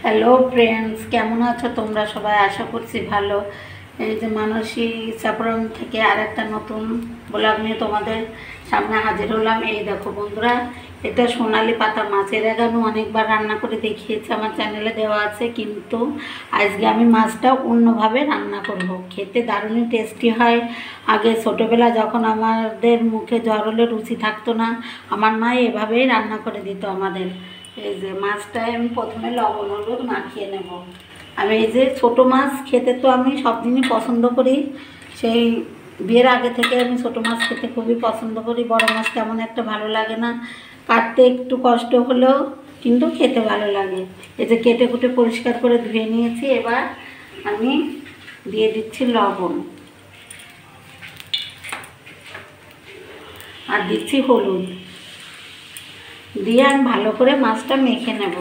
Hello friends, কেমন আছো তোমরা সবাই? আশা করছি ভালো। এই যে মানসী চাপরম থেকে আর একটা নতুন ব্লগ নিয়ে তোমাদের সামনে হাজির হলাম। এই দেখো বন্ধুরা, এটা সোনালি পাতা মাছ। এর আগে আমি অনেকবার রান্না করে দেখিয়েছি, আমার চ্যানেলে দেওয়া আছে, কিন্তু আজকে আমি মাছটা অন্যভাবে রান্না করব। খেতে দারুণই টেস্টি হয়। আগে ছোটোবেলা যখন আমাদের মুখে জ্বর হলে রুচি থাকতো না, আমার মা এভাবেই রান্না করে দিত আমাদের। এই যে মাছটায় আমি প্রথমে লবণ হলুদ মাখিয়ে নেব। আমি এই যে ছোটো মাছ খেতে তো আমি সব দিনই পছন্দ করি। সেই বিয়ের আগে থেকে আমি ছোটো মাছ খেতে খুবই পছন্দ করি। বড় মাছ তেমন একটা ভালো লাগে না, কাটতে একটু কষ্ট হলেও কিন্তু খেতে ভালো লাগে। এই যে কেটে কুটে পরিষ্কার করে ধুয়ে নিয়েছি। এবার আমি দিয়ে দিচ্ছি লবণ আর দিচ্ছি হলুদ, দিয়ে আমি ভালো করে মাছটা মেখে নেব।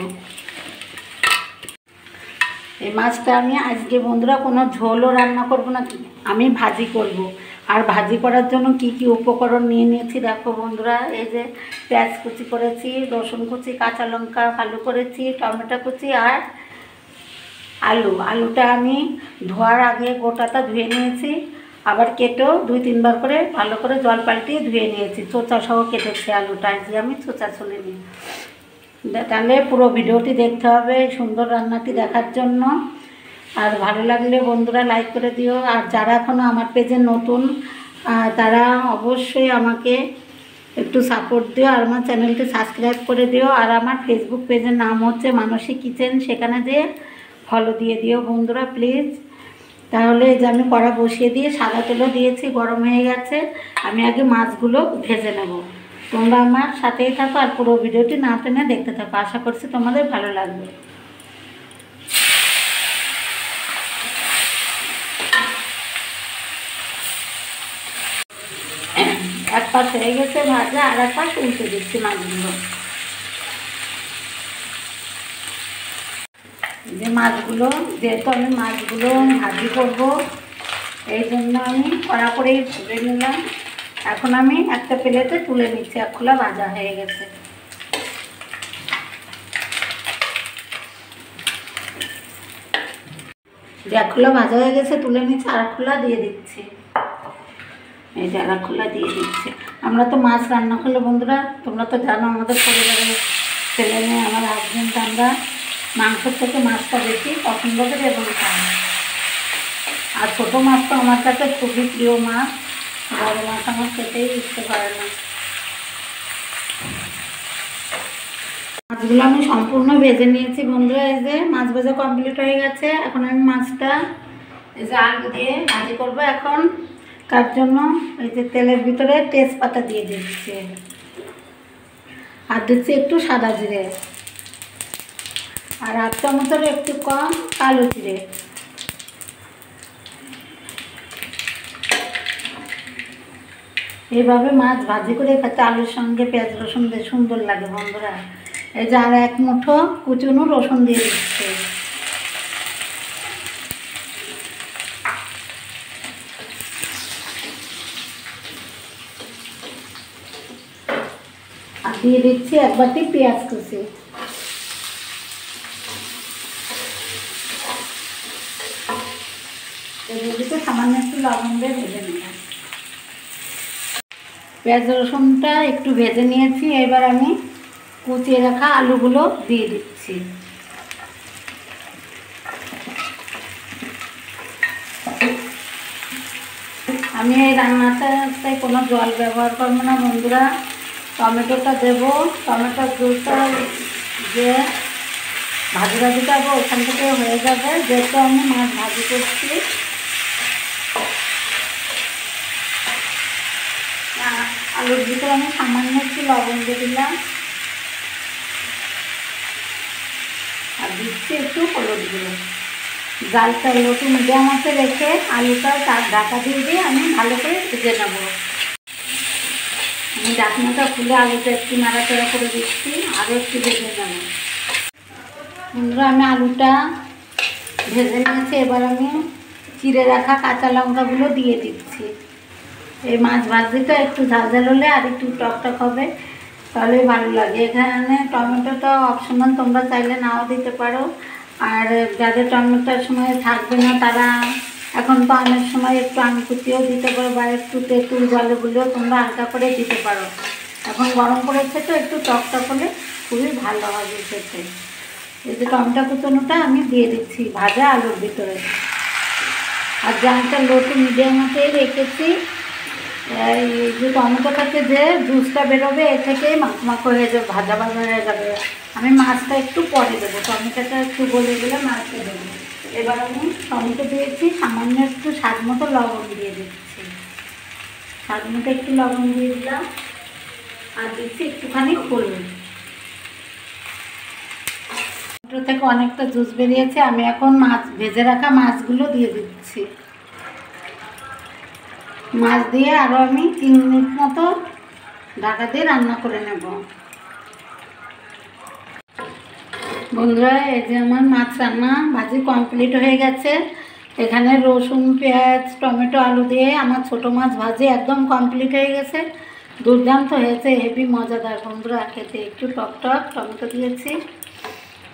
এই মাছটা আমি আজকে বন্ধুরা কোনো ঝোলও রান্না করব না, আমি ভাজি করব। আর ভাজি করার জন্য কি কি উপকরণ নিয়ে নিয়েছি দেখো বন্ধুরা। এই যে পেঁয়াজ কুচি করেছি, রসুন কুচি, কাঁচা লঙ্কা আলু করেছি, টমেটো কুচি আর আলুটা আমি ধোয়ার আগে গোটাটা ধুয়ে নিয়েছি, আবার কেটেও 2-3 বার করে ভালো করে জল পাল্টিয়ে ধুয়ে নিয়েছি। চোচা সহ কেটেছি আলুটা, আজকে আমি চোচা ছুলে নিই। তাহলে পুরো ভিডিওটি দেখতে হবে সুন্দর রান্নাটি দেখার জন্য। আর ভালো লাগলে বন্ধুরা লাইক করে দিও। আর যারা এখনও আমার পেজে নতুন তারা অবশ্যই আমাকে একটু সাপোর্ট দিও আর আমার চ্যানেলটি সাবস্ক্রাইব করে দিও। আর আমার ফেসবুক পেজের নাম হচ্ছে মানসী কিচেন, সেখানে যেয়ে ফলো দিয়ে দিও বন্ধুরা প্লিজ। তাহলে যে আমি কড়া বসিয়ে দিয়ে সাদা তেলও দিয়েছি, গরম হয়ে গেছে। আমি আগে মাছগুলো ভেজে নেব। তোমরা আমার সাথেই থাকো আর পুরো ভিডিওটি না টেনে দেখতে থাকো, আশা করছি তোমাদের ভালো লাগবে। এক পাশ হয়ে গেছে ভাজা, আর এক পাশ উল্টে দিচ্ছি মাছগুলো। যে মাছগুলো, যেহেতু আমি মাছগুলো ভাজি করব, এই জন্য আমি কড়া করেই ভেজে নিলাম। এখন আমি একটা প্লেটে তুলে নিচ্ছি, এক খোলা ভাজা হয়ে গেছে। যে এক খোলা ভাজা হয়ে গেছে তুলে নিচ্ছি, আর খোলা দিয়ে দিচ্ছি। এই যে আর খোলা দিয়ে দিচ্ছি। আমরা তো মাছ রান্না করলে বন্ধুরা, তোমরা তো জানো আমাদের পরিবারের ছেলে মেয়ে, আমার হাজবেন্ড, আমরা মাংসের থেকে মাছটা বেশি পছন্দ করি এবং খাই। আর ছোটো মাছ তো আমার কাছে খুবই প্রিয় মাছ, বড় মাছ আমার খেতেই ইচ্ছে করে না। মাছগুলো আমি সম্পূর্ণ ভেজে নিয়েছি বন্ধুরা। এই যে মাছ ভাজা কমপ্লিট হয়ে গেছে। এখন আমি মাছটা এই যে আলু দিয়ে ভাজি করবো। এখন তার জন্য এই যে তেলের ভিতরে তেজপাতা দিয়ে দিচ্ছি, আর দিচ্ছি একটু সাদা জিরে, আর 1 চামচের একটু কম কালো জিরে। এইভাবে মাছ ভাজি করে খেতে আলুর সঙ্গে পেঁয়াজ রসুন দিয়ে সুন্দর লাগে বন্ধুরা। এই যে আর 1 মুঠো কুচনো রসুন দিয়ে দিচ্ছে। আর দিয়ে দিচ্ছি 1 বাটি পেঁয়াজ কুচি। এগুলিতে সামান্য একটু লবণ দিয়ে ভেজে নিলাম। পেঁয়াজ রসুনটা একটু ভেজে নিয়েছি, এবার আমি কুচিয়ে রাখা আলুগুলো দিয়ে দিচ্ছি। আমি এই রান্নাটাতে কোনো জল ব্যবহার করবো না বন্ধুরা। টমেটোটা দেবো, টমেটোর জলটা যে ভাজি যাবো ওখান থেকে হয়ে যাবে, যেহেতু আমি মাছ ভাজি করছি। আলুর ভিতরে আমি সামান্য একটু লবণ দিয়ে দিলাম, আর দিচ্ছি একটু হলুদ গুঁড়ো। জালটা একটু মিডিয়াম আঁচে রেখে আলুটা তার ঢাকা দিয়ে আমি ভালো করে ভেজে নেব। আমি ঢাকনাটা খুলে আলুটা একটু নাড়াচাড়া করে দিচ্ছি, আরও একটু ভেজে নেব বন্ধুরা। আমি আলুটা ভেজে নিয়েছি, এবার আমি চিড়ে রাখা কাঁচা লঙ্কাগুলো দিয়ে দিচ্ছি। এই মাছ ভাজিটা একটু ঝাল ঝাল হলে আর একটু টকটক হবে, তাহলে ভালো লাগে। এখানে টমেটোটা অপশনাল, তোমরা চাইলে নাও দিতে পারো। আর যাদের টমেটোর সময় থাকবে না তারা এখন তো আমের সময় একটু আম কুচিও দিতে পারো বা একটু তেঁতুল জলে গুলেও তোমরা হালকা করে দিতে পারো। এখন গরম করেছে তো একটু টকটক হলে খুবই ভালো হবে খেতে। এই যে টমেটো কুচনোটা আমি দিয়ে দিচ্ছি ভাজা আলুর ভিতরে। আর জালটা লো টু মিডিয়ামতেই রেখেছি। এই যে টমেটো থেকে যে জুসটা বেরোবে এ থেকেই মাখো হয়ে যাবে, ভাজা ভাজা হয়ে যাবে। আমি মাছটা একটু পরে দেবো, টমেটোটা একটু গলে গেলে মাছটা দেবো। এবার আমি টমেটো দিয়েছি, সামান্য একটু স্বাদ মতো লবণ দিয়ে দিচ্ছি। স্বাদ মতো একটু লবণ দিয়ে দিলাম আর দিচ্ছি একটুখানি হলুদ। টমেটো থেকে অনেকটা জুস বেরিয়েছে, আমি এখন মাছ ভেজে রাখা মাছগুলো দিয়ে দিচ্ছি। মাছ দিয়ে আরও আমি 3 মিনিট মতো ঢাকা দিয়ে রান্না করে নেব। বন্ধুরা এই যে আমার মাছ রান্না ভাজি কমপ্লিট হয়ে গেছে। এখানে রসুন পেঁয়াজ টমেটো আলু দিয়ে আমার ছোটো মাছ ভাজি একদম কমপ্লিট হয়ে গেছে। দুর্দান্ত হয়েছে, হেভি মজাদার বন্ধুরা খেতে। একটু টক টক টমেটো দিয়েছি,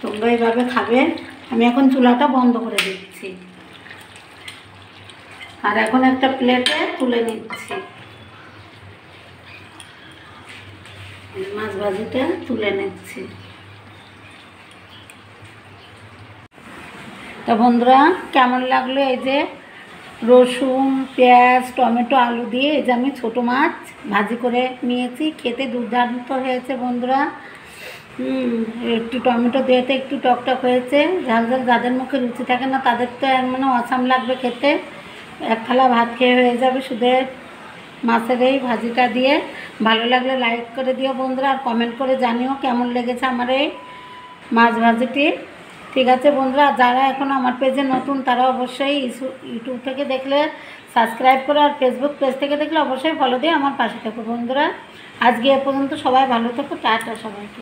তোমরা এইভাবে খাবে। আমি এখন চুলাটা বন্ধ করে দিচ্ছি আর এখন একটা প্লেটে তুলে নিচ্ছি। মাছ ভাজিটা তুলে নিচ্ছি। তো বন্ধুরা কেমন লাগলো এই যে রসুন পেঁয়াজ টমেটো আলু দিয়ে এই যে আমি ছোটো মাছ ভাজি করে নিয়েছি, খেতে দুর্দান্ত হয়েছে বন্ধুরা। একটু টমেটো দিয়েতে একটু টকটক হয়েছে, ঝাল ঝাল যাদের মুখে রুচি থাকে না তাদের তো মানে অসাম লাগবে খেতে। এক থালা ভাত খেয়ে হয়ে যাবে শুধু মাছের এই ভাজিটা দিয়ে। ভালো লাগলে লাইক করে দিও বন্ধুরা, আর কমেন্ট করে জানিও কেমন লেগেছে আমার এই মাছ ভাজিটি। ঠিক আছে বন্ধুরা, যারা এখন আমার পেজে নতুন তারা অবশ্যই ইউটিউব থেকে দেখলে সাবস্ক্রাইব করো, আর ফেসবুক পেজ থেকে দেখলে অবশ্যই ফলো দিয়ে আমার পাশে থাকো বন্ধুরা। আজকে এ পর্যন্ত, সবাই ভালো থেকো, টাটা সবাইকে।